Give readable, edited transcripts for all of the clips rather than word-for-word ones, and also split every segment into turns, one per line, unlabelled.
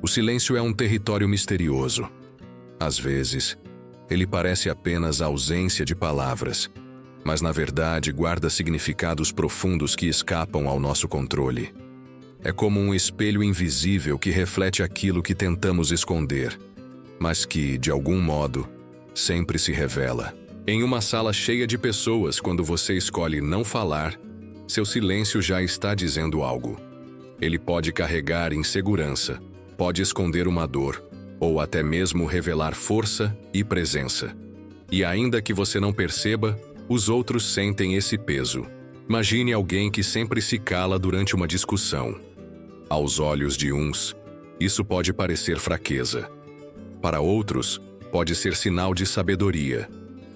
O silêncio é um território misterioso. Às vezes, ele parece apenas a ausência de palavras, mas na verdade guarda significados profundos que escapam ao nosso controle. É como um espelho invisível que reflete aquilo que tentamos esconder, mas que, de algum modo, sempre se revela. Em uma sala cheia de pessoas, quando você escolhe não falar, seu silêncio já está dizendo algo. Ele pode carregar insegurança, pode esconder uma dor, ou até mesmo revelar força e presença. E ainda que você não perceba, os outros sentem esse peso. Imagine alguém que sempre se cala durante uma discussão. Aos olhos de uns, isso pode parecer fraqueza. Para outros, pode ser sinal de sabedoria.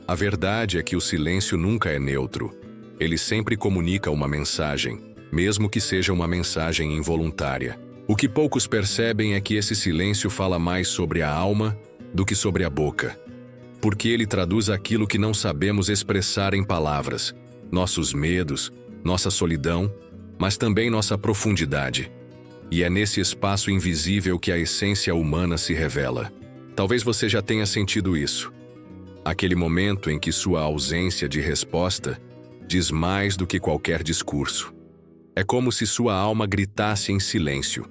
A verdade é que o silêncio nunca é neutro. Ele sempre comunica uma mensagem, mesmo que seja uma mensagem involuntária. O que poucos percebem é que esse silêncio fala mais sobre a alma do que sobre a boca. Porque ele traduz aquilo que não sabemos expressar em palavras, nossos medos, nossa solidão, mas também nossa profundidade. E é nesse espaço invisível que a essência humana se revela. Talvez você já tenha sentido isso. Aquele momento em que sua ausência de resposta diz mais do que qualquer discurso. É como se sua alma gritasse em silêncio,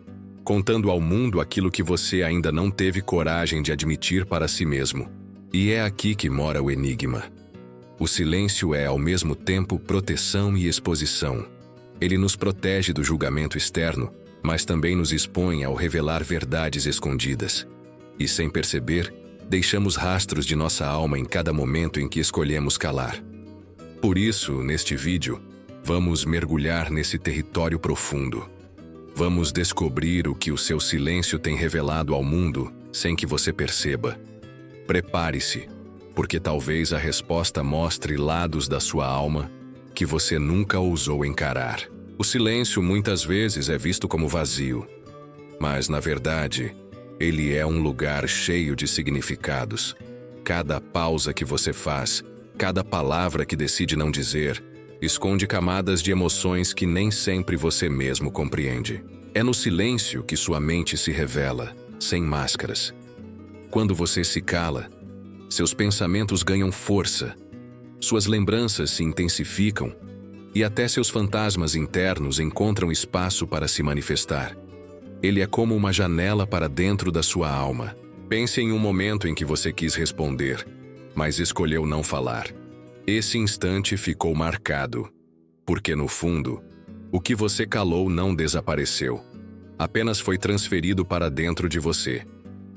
contando ao mundo aquilo que você ainda não teve coragem de admitir para si mesmo. E é aqui que mora o enigma. O silêncio é, ao mesmo tempo, proteção e exposição. Ele nos protege do julgamento externo, mas também nos expõe ao revelar verdades escondidas. E, sem perceber, deixamos rastros de nossa alma em cada momento em que escolhemos calar. Por isso, neste vídeo, vamos mergulhar nesse território profundo. Vamos descobrir o que o seu silêncio tem revelado ao mundo sem que você perceba. Prepare-se, porque talvez a resposta mostre lados da sua alma que você nunca ousou encarar. O silêncio muitas vezes é visto como vazio, mas na verdade, ele é um lugar cheio de significados. Cada pausa que você faz, cada palavra que decide não dizer, esconde camadas de emoções que nem sempre você mesmo compreende. É no silêncio que sua mente se revela, sem máscaras. Quando você se cala, seus pensamentos ganham força, suas lembranças se intensificam e até seus fantasmas internos encontram espaço para se manifestar. Ele é como uma janela para dentro da sua alma. Pense em um momento em que você quis responder, mas escolheu não falar. Esse instante ficou marcado, porque no fundo, o que você calou não desapareceu. Apenas foi transferido para dentro de você.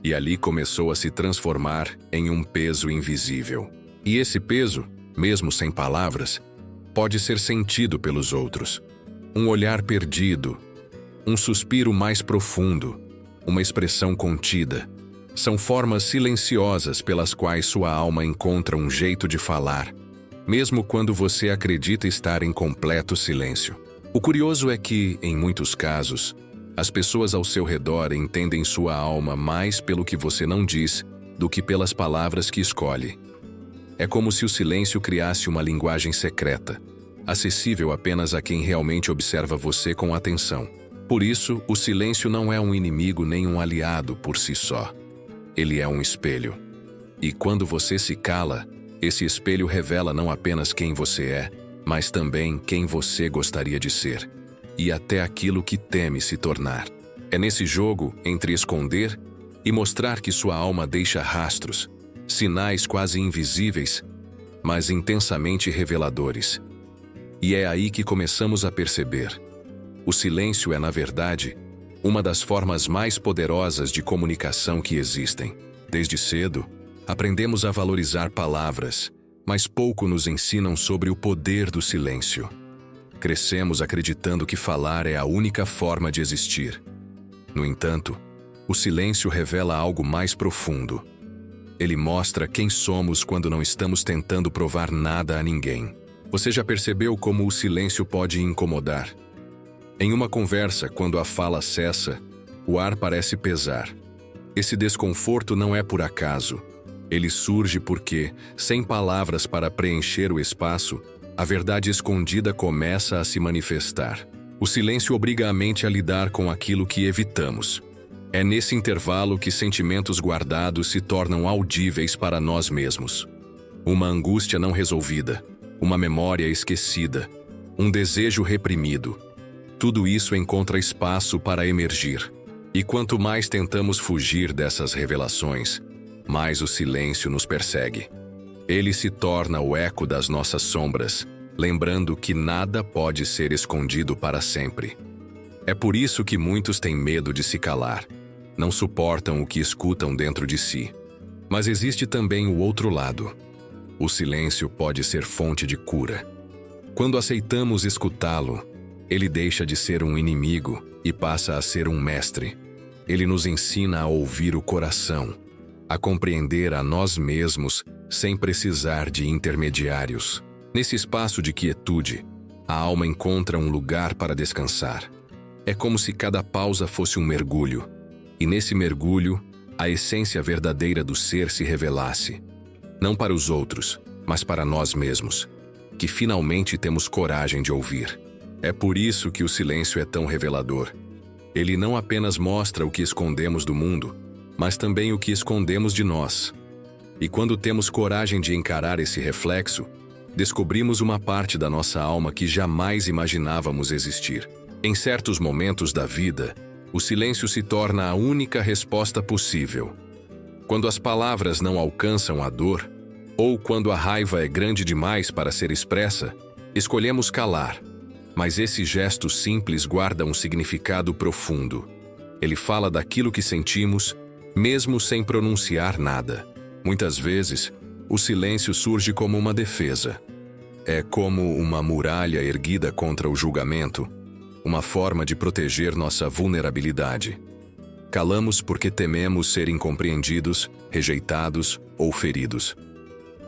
E ali começou a se transformar em um peso invisível. E esse peso, mesmo sem palavras, pode ser sentido pelos outros. Um olhar perdido, um suspiro mais profundo, uma expressão contida. São formas silenciosas pelas quais sua alma encontra um jeito de falar, mesmo quando você acredita estar em completo silêncio. O curioso é que, em muitos casos, as pessoas ao seu redor entendem sua alma mais pelo que você não diz do que pelas palavras que escolhe. É como se o silêncio criasse uma linguagem secreta, acessível apenas a quem realmente observa você com atenção. Por isso, o silêncio não é um inimigo nem um aliado por si só. Ele é um espelho. E quando você se cala, esse espelho revela não apenas quem você é, mas também quem você gostaria de ser. E até aquilo que teme se tornar. É nesse jogo entre esconder e mostrar que sua alma deixa rastros, sinais quase invisíveis, mas intensamente reveladores. E é aí que começamos a perceber. O silêncio é, na verdade, uma das formas mais poderosas de comunicação que existem. Desde cedo, aprendemos a valorizar palavras, mas pouco nos ensinam sobre o poder do silêncio. Crescemos acreditando que falar é a única forma de existir. No entanto, o silêncio revela algo mais profundo. Ele mostra quem somos quando não estamos tentando provar nada a ninguém. Você já percebeu como o silêncio pode incomodar? Em uma conversa, quando a fala cessa, o ar parece pesar. Esse desconforto não é por acaso. Ele surge porque, sem palavras para preencher o espaço, a verdade escondida começa a se manifestar. O silêncio obriga a mente a lidar com aquilo que evitamos. É nesse intervalo que sentimentos guardados se tornam audíveis para nós mesmos. Uma angústia não resolvida, uma memória esquecida, um desejo reprimido. Tudo isso encontra espaço para emergir. E quanto mais tentamos fugir dessas revelações, mais o silêncio nos persegue. Ele se torna o eco das nossas sombras, lembrando que nada pode ser escondido para sempre. É por isso que muitos têm medo de se calar. Não suportam o que escutam dentro de si. Mas existe também o outro lado. O silêncio pode ser fonte de cura. Quando aceitamos escutá-lo, ele deixa de ser um inimigo e passa a ser um mestre. Ele nos ensina a ouvir o coração, a compreender a nós mesmos sem precisar de intermediários. Nesse espaço de quietude, a alma encontra um lugar para descansar. É como se cada pausa fosse um mergulho, e nesse mergulho, a essência verdadeira do ser se revelasse. Não para os outros, mas para nós mesmos, que finalmente temos coragem de ouvir. É por isso que o silêncio é tão revelador. Ele não apenas mostra o que escondemos do mundo, mas também o que escondemos de nós. E quando temos coragem de encarar esse reflexo, descobrimos uma parte da nossa alma que jamais imaginávamos existir. Em certos momentos da vida, o silêncio se torna a única resposta possível. Quando as palavras não alcançam a dor, ou quando a raiva é grande demais para ser expressa, escolhemos calar. Mas esse gesto simples guarda um significado profundo. Ele fala daquilo que sentimos, mesmo sem pronunciar nada. Muitas vezes, o silêncio surge como uma defesa. É como uma muralha erguida contra o julgamento, uma forma de proteger nossa vulnerabilidade. Calamos porque tememos ser incompreendidos, rejeitados ou feridos.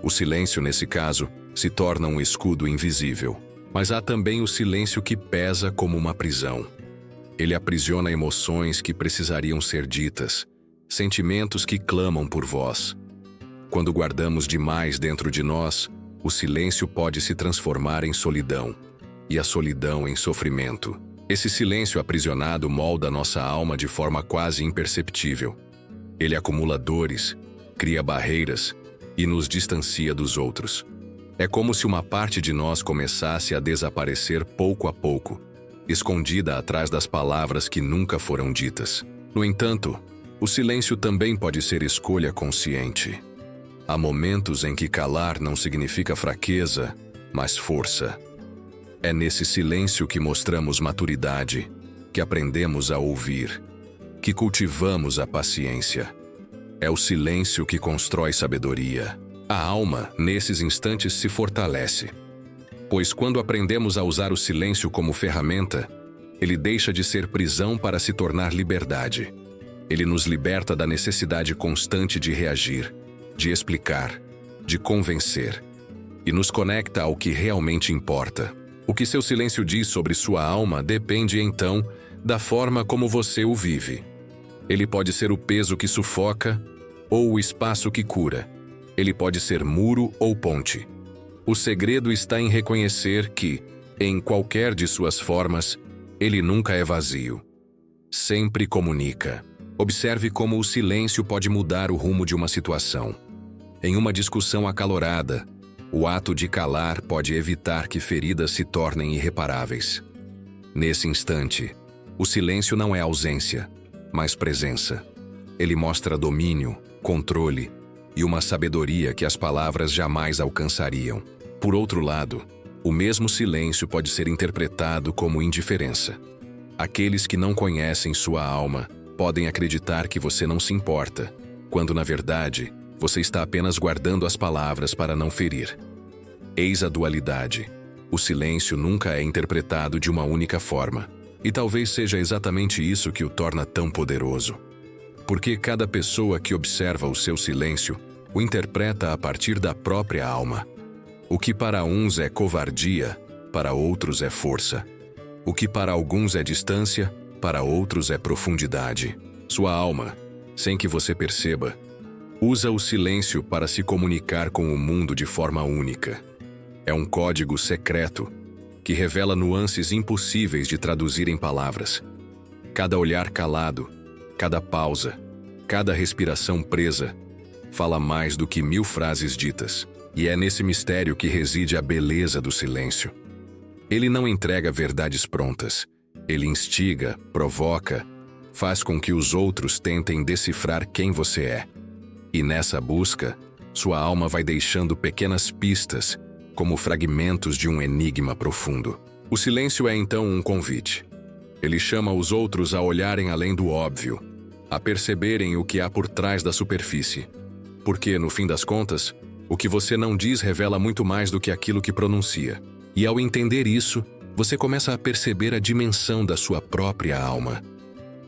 O silêncio, nesse caso, se torna um escudo invisível. Mas há também o silêncio que pesa como uma prisão. Ele aprisiona emoções que precisariam ser ditas, sentimentos que clamam por voz. Quando guardamos demais dentro de nós, o silêncio pode se transformar em solidão, e a solidão em sofrimento. Esse silêncio aprisionado molda nossa alma de forma quase imperceptível. Ele acumula dores, cria barreiras e nos distancia dos outros. É como se uma parte de nós começasse a desaparecer pouco a pouco, escondida atrás das palavras que nunca foram ditas. No entanto, o silêncio também pode ser escolha consciente. Há momentos em que calar não significa fraqueza, mas força. É nesse silêncio que mostramos maturidade, que aprendemos a ouvir, que cultivamos a paciência. É o silêncio que constrói sabedoria. A alma, nesses instantes, se fortalece. Pois quando aprendemos a usar o silêncio como ferramenta, ele deixa de ser prisão para se tornar liberdade. Ele nos liberta da necessidade constante de reagir, de explicar, de convencer, e nos conecta ao que realmente importa. O que seu silêncio diz sobre sua alma depende, então, da forma como você o vive. Ele pode ser o peso que sufoca ou o espaço que cura. Ele pode ser muro ou ponte. O segredo está em reconhecer que, em qualquer de suas formas, ele nunca é vazio. Sempre comunica. Observe como o silêncio pode mudar o rumo de uma situação. Em uma discussão acalorada, o ato de calar pode evitar que feridas se tornem irreparáveis. Nesse instante, o silêncio não é ausência, mas presença. Ele mostra domínio, controle e uma sabedoria que as palavras jamais alcançariam. Por outro lado, o mesmo silêncio pode ser interpretado como indiferença. Aqueles que não conhecem sua alma podem acreditar que você não se importa, quando na verdade, você está apenas guardando as palavras para não ferir. Eis a dualidade. O silêncio nunca é interpretado de uma única forma. E talvez seja exatamente isso que o torna tão poderoso. Porque cada pessoa que observa o seu silêncio o interpreta a partir da própria alma. O que para uns é covardia, para outros é força. O que para alguns é distância, para outros é profundidade. Sua alma, sem que você perceba, usa o silêncio para se comunicar com o mundo de forma única. É um código secreto que revela nuances impossíveis de traduzir em palavras. Cada olhar calado, Cada pausa, cada respiração presa, fala mais do que 1000 frases ditas. E é nesse mistério que reside a beleza do silêncio. Ele não entrega verdades prontas. Ele instiga, provoca, faz com que os outros tentem decifrar quem você é. E nessa busca, sua alma vai deixando pequenas pistas, como fragmentos de um enigma profundo. O silêncio é então um convite. Ele chama os outros a olharem além do óbvio, a perceberem o que há por trás da superfície. Porque, no fim das contas, o que você não diz revela muito mais do que aquilo que pronuncia. E ao entender isso, você começa a perceber a dimensão da sua própria alma.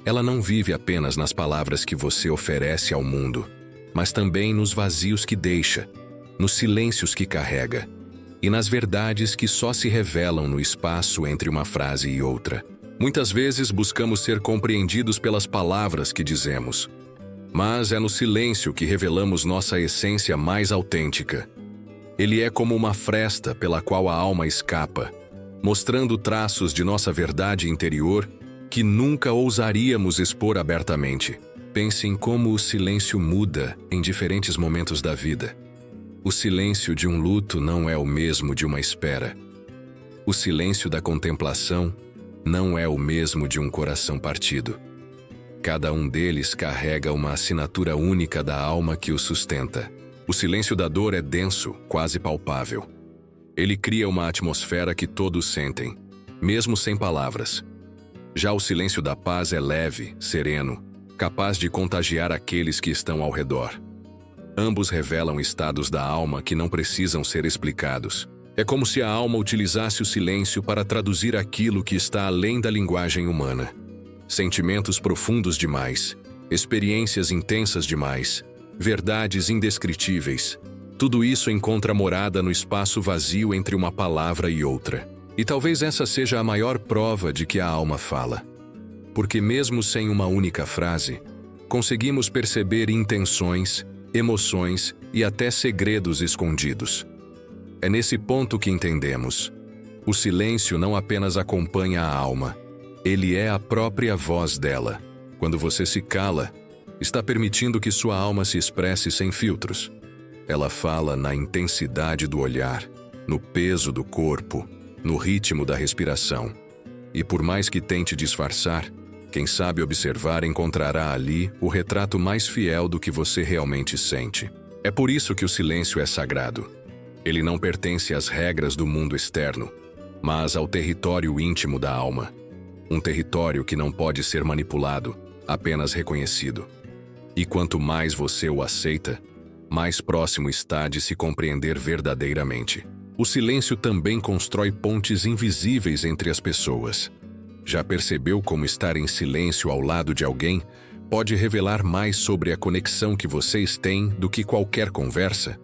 Ela não vive apenas nas palavras que você oferece ao mundo, mas também nos vazios que deixa, nos silêncios que carrega e nas verdades que só se revelam no espaço entre uma frase e outra. Muitas vezes buscamos ser compreendidos pelas palavras que dizemos, mas é no silêncio que revelamos nossa essência mais autêntica. Ele é como uma fresta pela qual a alma escapa, mostrando traços de nossa verdade interior que nunca ousaríamos expor abertamente. Pense em como o silêncio muda em diferentes momentos da vida. O silêncio de um luto não é o mesmo de uma espera. O silêncio da contemplação não é o mesmo de um coração partido. Cada um deles carrega uma assinatura única da alma que o sustenta. O silêncio da dor é denso, quase palpável. Ele cria uma atmosfera que todos sentem, mesmo sem palavras. Já o silêncio da paz é leve, sereno, capaz de contagiar aqueles que estão ao redor. Ambos revelam estados da alma que não precisam ser explicados. É como se a alma utilizasse o silêncio para traduzir aquilo que está além da linguagem humana. Sentimentos profundos demais, experiências intensas demais, verdades indescritíveis. Tudo isso encontra morada no espaço vazio entre uma palavra e outra. E talvez essa seja a maior prova de que a alma fala. Porque mesmo sem uma única frase, conseguimos perceber intenções, emoções e até segredos escondidos. É nesse ponto que entendemos. O silêncio não apenas acompanha a alma, ele é a própria voz dela. Quando você se cala, está permitindo que sua alma se expresse sem filtros. Ela fala na intensidade do olhar, no peso do corpo, no ritmo da respiração. E por mais que tente disfarçar, quem sabe observar encontrará ali o retrato mais fiel do que você realmente sente. É por isso que o silêncio é sagrado. Ele não pertence às regras do mundo externo, mas ao território íntimo da alma. Um território que não pode ser manipulado, apenas reconhecido. E quanto mais você o aceita, mais próximo está de se compreender verdadeiramente. O silêncio também constrói pontes invisíveis entre as pessoas. Já percebeu como estar em silêncio ao lado de alguém pode revelar mais sobre a conexão que vocês têm do que qualquer conversa?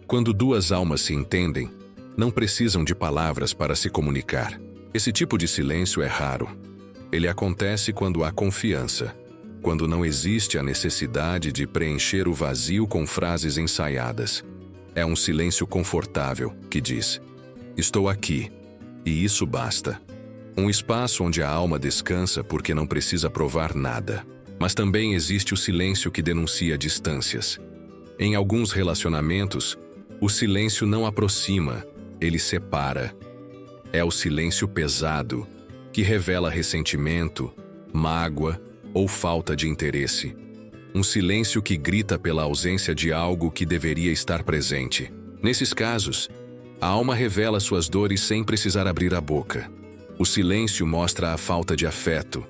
Quando duas almas se entendem, não precisam de palavras para se comunicar. Esse tipo de silêncio é raro. Ele acontece quando há confiança, quando não existe a necessidade de preencher o vazio com frases ensaiadas. É um silêncio confortável que diz: estou aqui, e isso basta. Um espaço onde a alma descansa porque não precisa provar nada. Mas também existe o silêncio que denuncia distâncias. Em alguns relacionamentos, o silêncio não aproxima, ele separa. É o silêncio pesado, que revela ressentimento, mágoa ou falta de interesse. Um silêncio que grita pela ausência de algo que deveria estar presente. Nesses casos, a alma revela suas dores sem precisar abrir a boca. O silêncio mostra a falta de afeto,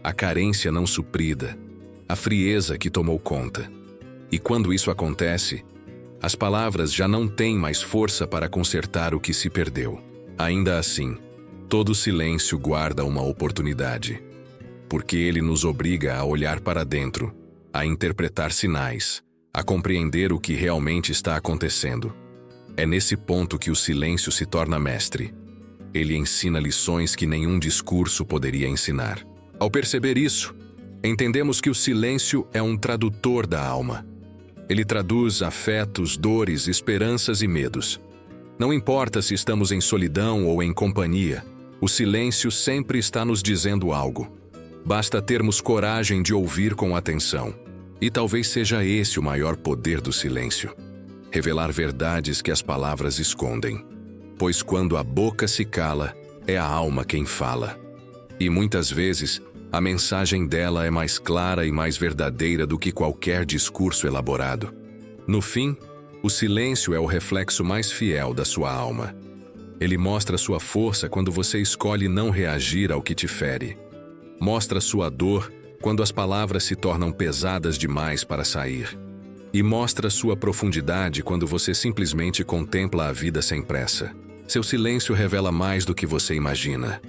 a carência não suprida, a frieza que tomou conta. E quando isso acontece, as palavras já não têm mais força para consertar o que se perdeu. Ainda assim, todo silêncio guarda uma oportunidade, porque ele nos obriga a olhar para dentro, a interpretar sinais, a compreender o que realmente está acontecendo. É nesse ponto que o silêncio se torna mestre. Ele ensina lições que nenhum discurso poderia ensinar. Ao perceber isso, entendemos que o silêncio é um tradutor da alma. Ele traduz afetos, dores, esperanças e medos. Não importa se estamos em solidão ou em companhia, o silêncio sempre está nos dizendo algo. Basta termos coragem de ouvir com atenção. E talvez seja esse o maior poder do silêncio: revelar verdades que as palavras escondem. Pois quando a boca se cala, é a alma quem fala. E muitas vezes, a mensagem dela é mais clara e mais verdadeira do que qualquer discurso elaborado. No fim, o silêncio é o reflexo mais fiel da sua alma. Ele mostra sua força quando você escolhe não reagir ao que te fere. Mostra sua dor quando as palavras se tornam pesadas demais para sair. E mostra sua profundidade quando você simplesmente contempla a vida sem pressa. Seu silêncio revela mais do que você imagina.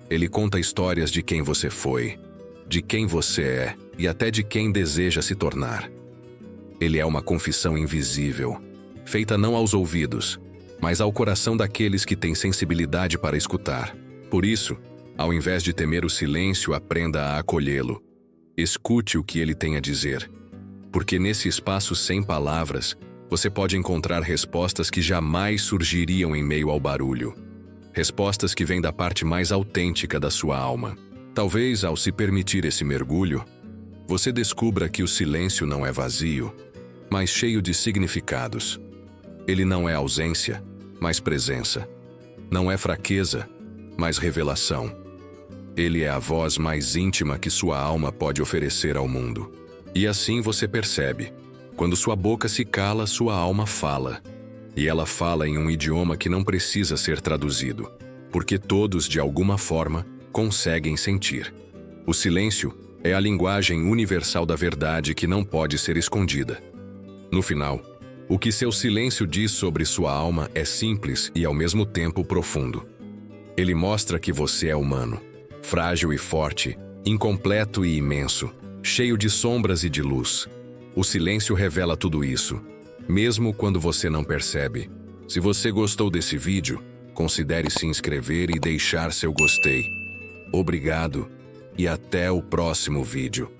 Ele conta histórias de quem você foi, de quem você é e até de quem deseja se tornar. Ele é uma confissão invisível, feita não aos ouvidos, mas ao coração daqueles que têm sensibilidade para escutar. Por isso, ao invés de temer o silêncio, aprenda a acolhê-lo. Escute o que ele tem a dizer. Porque nesse espaço sem palavras, você pode encontrar respostas que jamais surgiriam em meio ao barulho. Respostas que vêm da parte mais autêntica da sua alma. Talvez, ao se permitir esse mergulho, você descubra que o silêncio não é vazio, mas cheio de significados. Ele não é ausência, mas presença. Não é fraqueza, mas revelação. Ele é a voz mais íntima que sua alma pode oferecer ao mundo. E assim você percebe: quando sua boca se cala, sua alma fala. E ela fala em um idioma que não precisa ser traduzido, porque todos, de alguma forma, conseguem sentir. O silêncio é a linguagem universal da verdade que não pode ser escondida. No final, o que seu silêncio diz sobre sua alma é simples e ao mesmo tempo profundo. Ele mostra que você é humano, frágil e forte, incompleto e imenso, cheio de sombras e de luz. O silêncio revela tudo isso, mesmo quando você não percebe. Se você gostou desse vídeo, considere se inscrever e deixar seu gostei. Obrigado e até o próximo vídeo.